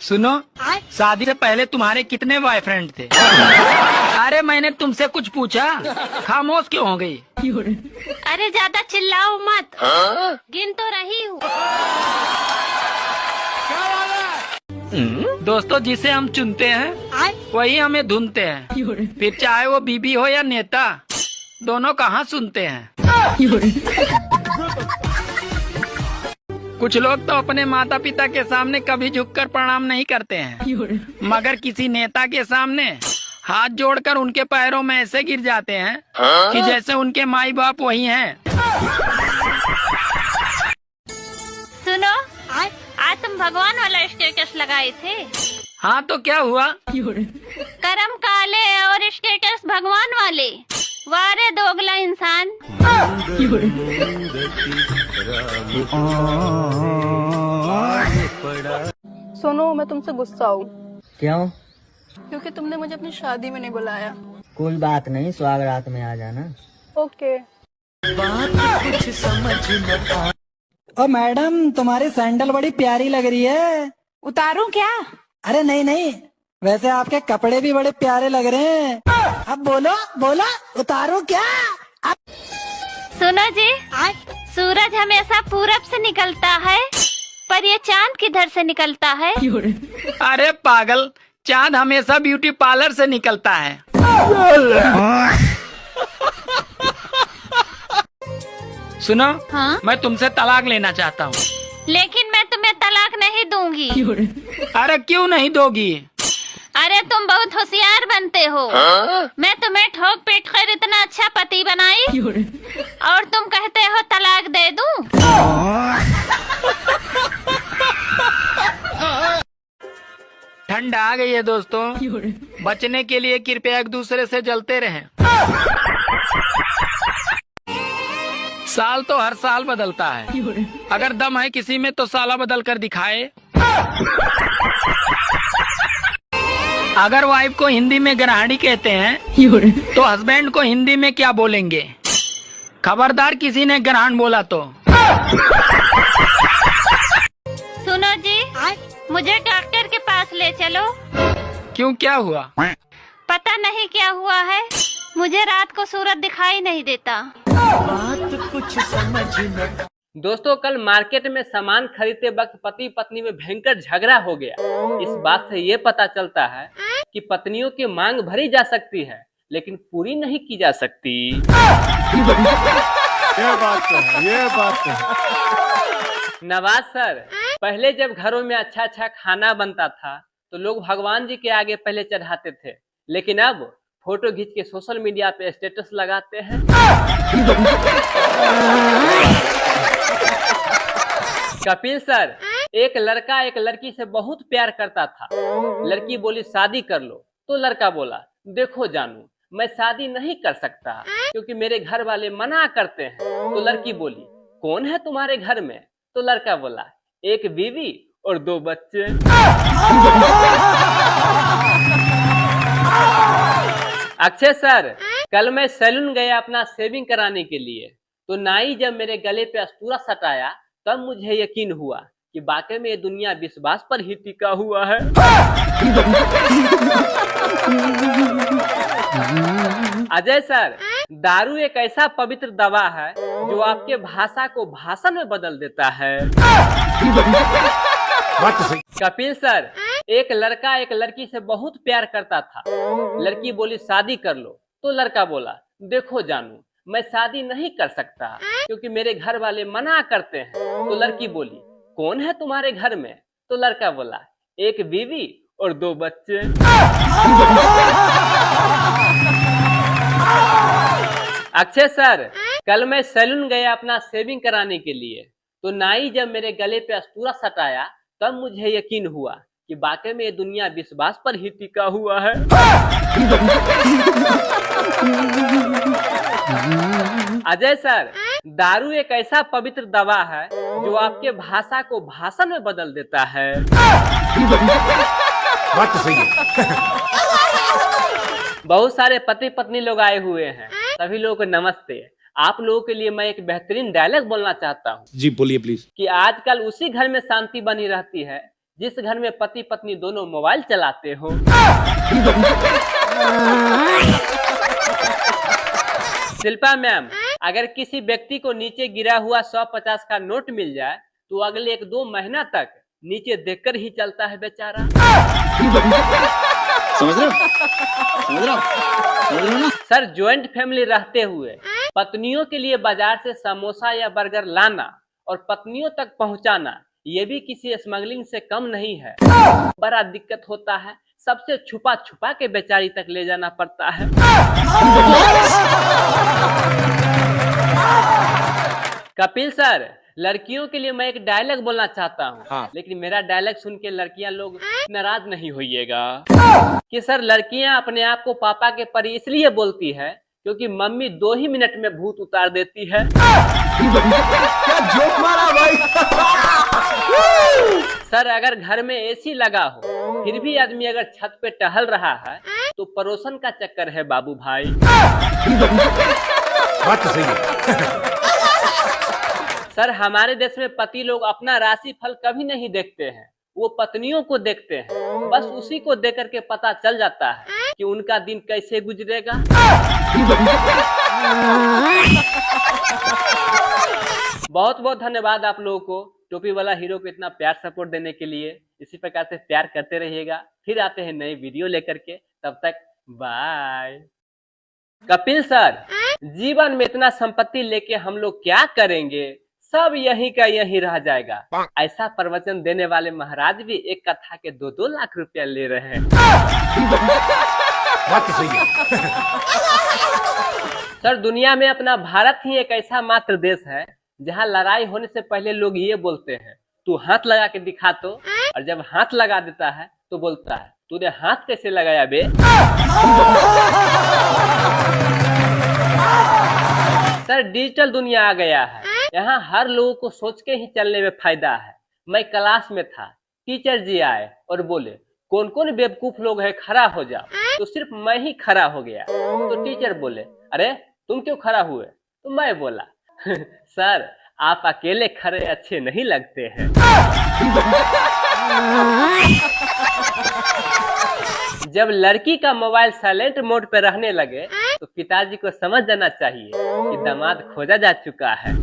सुनो, शादी से पहले तुम्हारे कितने बॉयफ्रेंड थे? अरे मैंने तुमसे कुछ पूछा, खामोश क्यों हो गई? अरे ज्यादा चिल्लाओ मत, गिन तो रही हूँ। दोस्तों, जिसे हम चुनते हैं वही हमें ढूंढते हैं, फिर चाहे वो बीबी हो या नेता, दोनों कहाँ सुनते हैं। कुछ लोग तो अपने माता पिता के सामने कभी झुककर प्रणाम नहीं करते हैं, मगर किसी नेता के सामने हाथ जोड़कर उनके पैरों में ऐसे गिर जाते हैं कि जैसे उनके माई बाप वही हैं। सुनो, आज तुम भगवान वाला स्टेटस लगाए थे। हाँ तो क्या हुआ? करम काले और स्टेटस भगवान वाले, वारे दोगला इंसान। सुनो, मैं तुमसे गुस्सा हूँ। क्यों? क्योंकि तुमने मुझे अपनी शादी में नहीं बुलाया। कोई बात नहीं, स्वागरात में आ जाना। ओके। ओ मैडम, तुम्हारी सैंडल बड़ी प्यारी लग रही है। उतारूं क्या? अरे नहीं नहीं, वैसे आपके कपड़े भी बड़े प्यारे लग रहे हैं। अब बोलो बोलो, उतारूं क्या? सुनो जी, सूरज हमेशा पूरब से निकलता है, पर ये चांद किधर से निकलता है? अरे पागल, चांद हमेशा ब्यूटी पार्लर से निकलता है। सुनो, हाँ? मैं तुमसे तलाक लेना चाहता हूँ। लेकिन मैं तुम्हें तलाक नहीं दूंगी। अरे क्यों नहीं दोगी? अरे तुम बहुत होशियार बनते हो। मैं तुम्हें ठोक पीट कर इतना अच्छा पति बनाई, और तुम कहते हो तलाक दे दूं? ठंड आ गई है दोस्तों, बचने के लिए कृपया एक दूसरे से जलते रहें। साल तो हर साल बदलता है, अगर दम है किसी में तो साला बदल कर दिखाए। अगर वाइफ को हिंदी में ग्रहणी कहते हैं तो हस्बैंड को हिंदी में क्या बोलेंगे? खबरदार किसी ने ग्रहण बोला तो। सुनो जी, मुझे डॉक्टर के पास ले चलो। क्यों, क्या हुआ? पता नहीं क्या हुआ है, मुझे रात को सूरज दिखाई नहीं देता। दोस्तों, कल मार्केट में सामान खरीदते वक्त पति पत्नी में भयंकर झगड़ा हो गया। इस बात से ये पता चलता है कि पत्नियों की मांग भरी जा सकती है, लेकिन पूरी नहीं की जा सकती। ये बात तो है, ये बात तो है। नवाज सर, पहले जब घरों में अच्छा अच्छा खाना बनता था तो लोग भगवान जी के आगे पहले चढ़ाते थे, लेकिन अब फोटो खींच के सोशल मीडिया पे स्टेटस लगाते हैं। कपिल सर, एक लड़का एक लड़की से बहुत प्यार करता था। लड़की बोली शादी कर लो, तो लड़का बोला देखो जानू, मैं शादी नहीं कर सकता क्योंकि मेरे घर वाले मना करते हैं। तो लड़की बोली कौन है तुम्हारे घर में? तो लड़का बोला एक बीवी और 2 बच्चे। अक्षय सर, कल मैं सैलून गया अपना शेविंग कराने के लिए, तो नाई जब मेरे गले पे अस्तूरा सटाया तब मुझे यकीन हुआ कि वाकई में ये दुनिया विश्वास पर ही टिका हुआ है। अजय सर, दारू एक ऐसा पवित्र दवा है जो आपके भाषा को भाषण में बदल देता है। कपिल सर, एक लड़का एक लड़की से बहुत प्यार करता था। लड़की बोली शादी कर लो, तो लड़का बोला देखो जानू, मैं शादी नहीं कर सकता क्योंकि मेरे घर वाले मना करते हैं। तो लड़की बोली कौन है तुम्हारे घर में? तो लड़का बोला एक बीवी और 2 बच्चे। अक्षय सर, कल मैं सैलून गया अपना शेविंग कराने के लिए, तो नाई जब मेरे गले पे अस्तूरा सटाया तब मुझे यकीन हुआ कि वाकई में ये दुनिया विश्वास पर ही टिका हुआ है। अजय सर, दारू एक ऐसा पवित्र दवा है जो आपके भाषा को भाषण में बदल देता है। बात तो सही है। बहुत सारे पति पत्नी लोग आए हुए हैं, सभी लोगों को नमस्ते। आप लोगों के लिए मैं एक बेहतरीन डायलॉग बोलना चाहता हूँ। जी बोलिए प्लीज। कि आजकल उसी घर में शांति बनी रहती है जिस घर में पति पत्नी दोनों मोबाइल चलाते हो। शिल्पा मैम, अगर किसी व्यक्ति को नीचे गिरा हुआ 150 का नोट मिल जाए तो अगले 1-2 महीना तक नीचे देखकर ही चलता है बेचारा। समझ रहे हो ना? सर, ज्वाइंट फैमिली रहते हुए पत्नियों के लिए बाजार से समोसा या बर्गर लाना और पत्नियों तक पहुंचाना ये भी किसी स्मगलिंग से कम नहीं है। बड़ा दिक्कत होता है, सबसे छुपा छुपा के बेचारी तक ले जाना पड़ता है। कपिल सर, लड़कियों के लिए मैं एक डायलॉग बोलना चाहता हूँ। हाँ। लेकिन मेरा डायलॉग सुन के लड़कियां लोग नाराज नहीं होइएगा कि सर लड़कियां अपने आप को पापा के परी इसलिए बोलती है क्योंकि मम्मी 2 ही मिनट में भूत उतार देती है। क्या जोक मारा भाई। सर, अगर घर में एसी लगा हो फिर भी आदमी अगर छत पे टहल रहा है तो पड़ोसन का चक्कर है बाबू भाई। बात तो सही है। सर, हमारे देश में पति लोग अपना राशि फल कभी नहीं देखते हैं, वो पत्नियों को देखते हैं। बस उसी को देख करके पता चल जाता है कि उनका दिन कैसे गुजरेगा। बहुत बहुत धन्यवाद आप लोगों को, टोपी वाला हीरो को इतना प्यार सपोर्ट देने के लिए। इसी प्रकार से प्यार करते रहिएगा। फिर आते हैं नए वीडियो लेकर के, तब तक बाय। कपिल सर, जीवन में इतना संपत्ति लेके हम लोग क्या करेंगे, सब यहीं का यहीं रह जाएगा। ऐसा प्रवचन देने वाले महाराज भी एक कथा के 2-2 लाख रुपया ले रहे हैं। बात तो सही है। सर, दुनिया में अपना भारत ही एक ऐसा मात्र देश है जहां लड़ाई होने से पहले लोग ये बोलते हैं, तू हाथ लगा के दिखा तो, और जब हाथ लगा देता है तो बोलता है, तूने हाथ कैसे लगाया बे। सर, डिजिटल दुनिया आ गया है, यहाँ हर लोगों को सोच के ही चलने में फायदा है। मैं क्लास में था, टीचर जी आए और बोले, कौन कौन बेवकूफ लोग है, खड़ा हो जाओ। तो सिर्फ मैं ही खड़ा हो गया। तो टीचर बोले, अरे तुम क्यों खड़ा हुए। तो मैं बोला, सर आप अकेले खड़े अच्छे नहीं लगते हैं। जब लड़की का मोबाइल साइलेंट मोड पे रहने लगे तो पिताजी को समझ जाना चाहिए कि दामाद खोजा जा चुका है।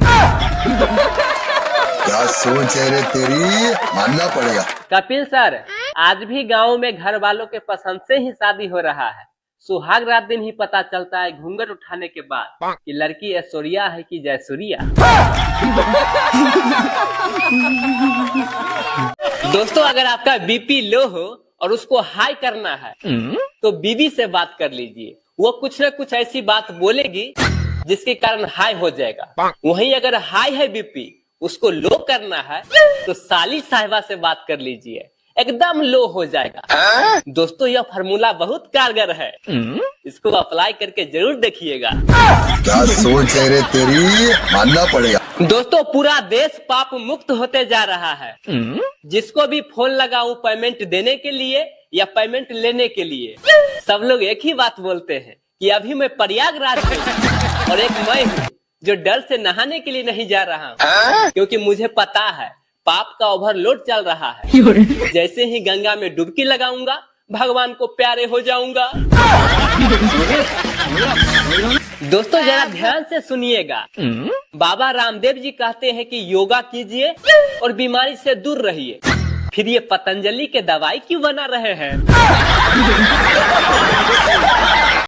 क्या सोच है रे तेरी, मानना पड़ेगा। कपिल सर, आज भी गाँव में घर वालों के पसंद से ही शादी हो रहा है। सुहाग रात दिन ही पता चलता है घूंघट उठाने के बाद कि लड़की ऐश्वर्या है कि जयसूर्या। दोस्तों, अगर आपका बीपी लो हो और उसको हाई करना है तो बीबी से बात कर लीजिए। वो कुछ न कुछ ऐसी बात बोलेगी जिसके कारण हाई हो जाएगा। वहीं अगर हाई है बीपी, उसको लो करना है तो साली साहिबा से बात कर लीजिए, एकदम लो हो जाएगा। दोस्तों, यह फार्मूला बहुत कारगर है, इसको अप्लाई करके जरूर देखिएगा। क्या सोच है रे तेरी, मानना पड़ेगा। दोस्तों, पूरा देश पाप मुक्त होते जा रहा है। जिसको भी फोन लगाऊं पेमेंट देने के लिए या पेमेंट लेने के लिए, सब लोग एक ही बात बोलते हैं कि अभी मैं प्रयागराज हूँ और एक मैं हूँ जो डर से नहाने के लिए नहीं जा रहा हूँ, क्योंकि मुझे पता है पाप का ओवरलोड चल रहा है। जैसे ही गंगा में डुबकी लगाऊंगा भगवान को प्यारे हो जाऊंगा। दोस्तों, जरा ध्यान से सुनिएगा। बाबा रामदेव जी कहते हैं कि योगा कीजिए और बीमारी से दूर रहिए। फिर ये पतंजलि के दवाई क्यों बना रहे हैं।